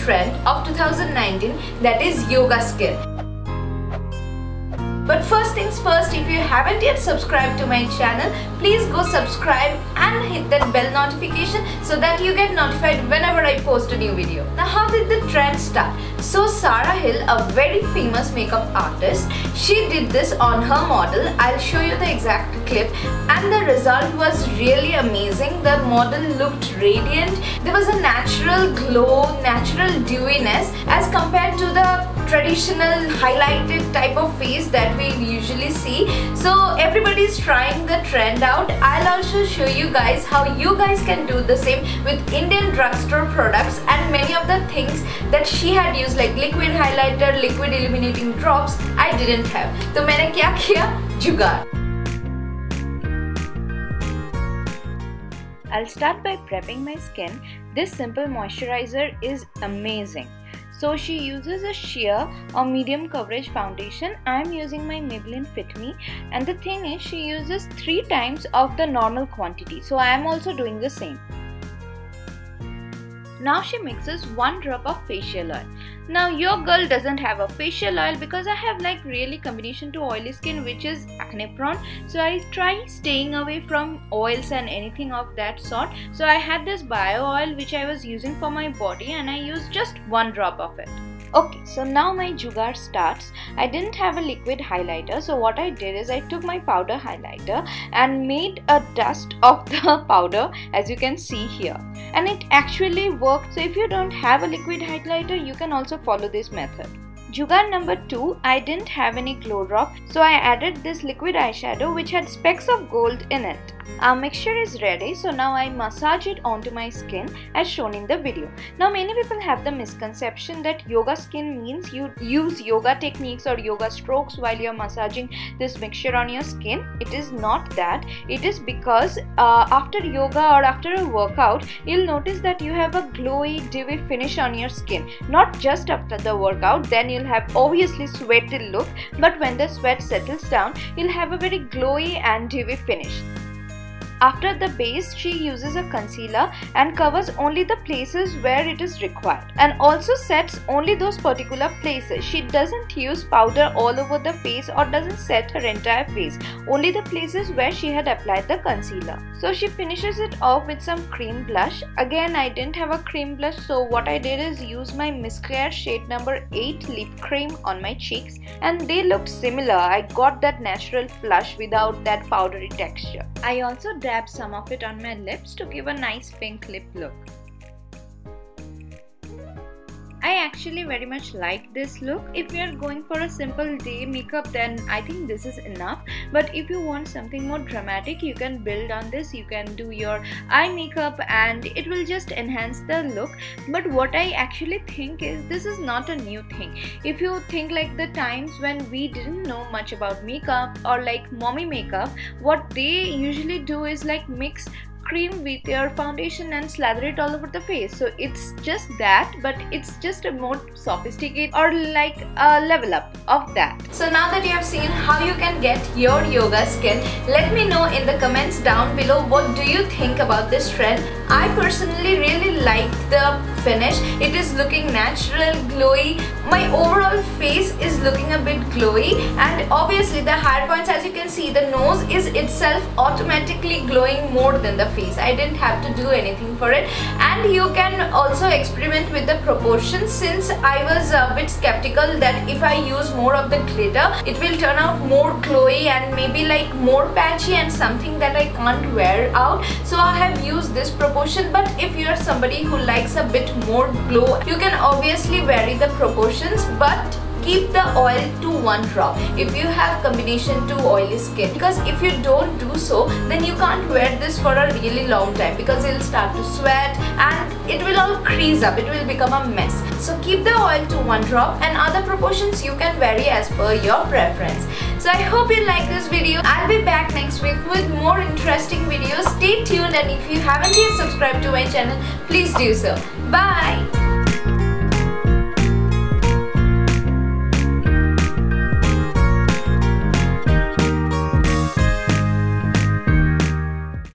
trend of 2019, that is yoga skin. But first things first, if you haven't yet subscribed to my channel, please go subscribe and hit that bell notification so that you get notified whenever I post a new video. Now, how did the trend start? So Sarah Hill, a very famous makeup artist, she did this on her model. I'll show you the exact clip, and the result was really amazing. The model looked radiant. There was a natural glow, natural dewiness as compared to the traditional highlighted type of face that we usually see. So everybody's trying the trend out. I'll also show you guys how you guys can do the same with Indian drugstore products, and many of the things that she had used like liquid highlighter, liquid illuminating drops, I didn't have. तो मैंने क्या किया? जुगाड़. I'll start by prepping my skin. This simple moisturizer is amazing. So she uses a sheer or medium coverage foundation. I'm using my Maybelline Fit Me, and the thing is she uses 3 times of the normal quantity. So I am also doing the same. Now she mixes 1 drop of facial oil. Now your girl doesn't have a facial oil because I have like really combination to oily skin which is acne prone. So I try staying away from oils and anything of that sort. So I had this bio oil which I was using for my body, and I used just 1 drop of it. Okay, so now my jugaad starts. I didn't have a liquid highlighter, so what I did is I took my powder highlighter and made a dust of the powder, as you can see here. And it actually worked. So if you don't have a liquid highlighter, you can also follow this method. Jugaad number 2, I didn't have any glow drop, so I added this liquid eyeshadow which had specks of gold in it. Our mixture is ready, so now I massage it onto my skin as shown in the video. Now many people have the misconception that yoga skin means you use yoga techniques or yoga strokes while you're massaging this mixture on your skin. It is not that. It is because after yoga or after a workout, you'll notice that you have a glowy, dewy finish on your skin. Not just after the workout, then you'll have obviously sweaty look, but when the sweat settles down, you'll have a very glowy and dewy finish. After the base, she uses a concealer and covers only the places where it is required, and also sets only those particular places. She doesn't use powder all over the face or doesn't set her entire face, only the places where she had applied the concealer. So she finishes it off with some cream blush. Again, I didn't have a cream blush, so what I did is use my Miss Claire shade number 8 lip cream on my cheeks, and they looked similar. I got that natural flush without that powdery texture. I also dabbed some of it on my lips to give a nice pink lip look. I actually very much like this look. If you are going for a simple day makeup, then I think this is enough. But if you want something more dramatic, you can build on this. You can do your eye makeup and it will just enhance the look. But what I actually think is this is not a new thing. If you think like the times when we didn't know much about makeup or like mommy makeup, what they usually do is like mix cream with your foundation and slather it all over the face. So it's just that, but it's just a more sophisticated or like a level up of that. So now that you have seen how you can get your yoga skin, let me know in the comments down below what do you think about this trend. I personally really like the finish. It is looking natural, glowy. My overall face is looking a bit glowy, and obviously the higher points, as you can see, the nose is itself automatically glowing more than the face. I didn't have to do anything for it. And you can also experiment with the proportions, since I was a bit skeptical that if I use more of the glitter, it will turn out more glowy and maybe like more patchy and something that I can't wear out. So I have used this proportion, but if you are somebody who likes a bit more glow, you can obviously vary the proportions, but keep the oil to 1 drop if you have combination to oily skin, because if you don't do so, then you can't wear this for a really long time because it'll start to sweat and it will all crease up, it will become a mess. So keep the oil to 1 drop, and other proportions you can vary as per your preference. So I hope you like this video. I'll be back next week with more interesting videos. Stay tuned, and if you haven't yet subscribed to my channel, please do so. Bye!